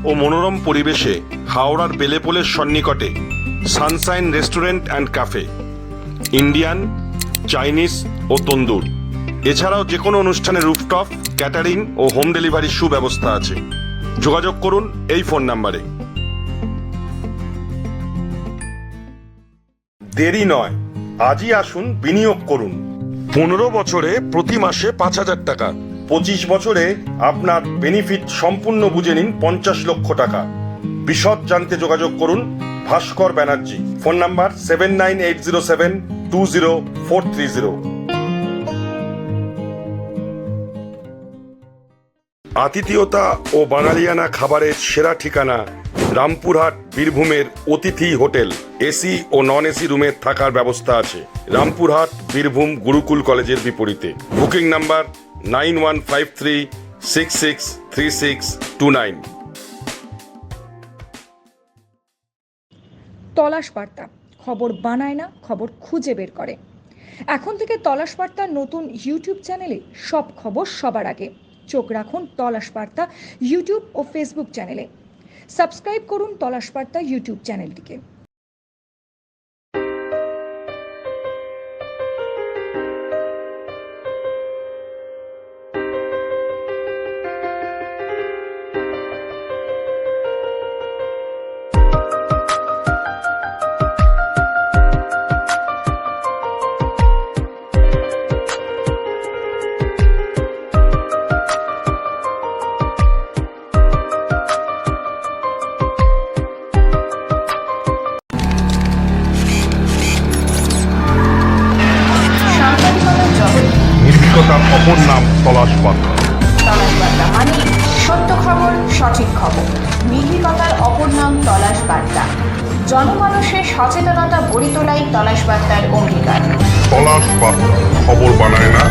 ও মনোরম পরিবেশে হাওড়ার বেলেপোলের সন্নিকটে sunshine restaurant and cafe, Indian, Chinese ও তন্দুর। এছাড়াও যে কোনো অনুষ্ঠানে রুফটপ, ক্যাটারিং ও হোম ডেলিভারির সুব্যবস্থা আছে। যোগাযোগ করুন এই ফোন নাম্বারে। দেরি নয়, আজই আসুন, বিনিয়োগ করুন। 15 বছরে প্রতি মাসে 5,000 টাকা, 25 বছরে আপনার বেনিফিট সম্পূর্ণ বুঝে নিন 50 লক্ষ টাকা। বিশদ জানতে যোগাযোগ করুন ভাস্কর ব্যানার্জি। Phone number 7980720430। আতিথেয়তা ও বাঙালিয়ানা খাবারের সেরা ঠিকানা রামপুরহাট বীরভূমের অতিথি হোটেল। এসি ও নন এসি রুমের থাকার ব্যবস্থা আছে। রামপুরহাট বীরভূম গুরুকুল কলেজের বিপরীতে। Booking number 9153663629। তলাশ বার্তা, খবর বানায় না, খবর খুঁজে বের করে। এখন থেকে তলাশ বার্তার নতুন ইউটিউব চ্যানেলে সব খবর সবার আগে। চোখ রাখুন তলাশ বার্তা ইউটিউব ও ফেসবুক চ্যানেলে। সাবস্ক্রাইব করুন তলাশ বার্তা ইউটিউব চ্যানেলটিকে। নির্ভীকতার অপর নাম তলাশ বার্তা। তলাশ বার্তা মানে সত্য খবর, সঠিক খবর। নির্ভীকতার অপর নাম তলাশ বার্তা। জনমানুষের সচেতনতা গড়ে তোলাই তলাশ বার্তার অঙ্গীকার। তলাশ বার্তা, খবর বানায় না,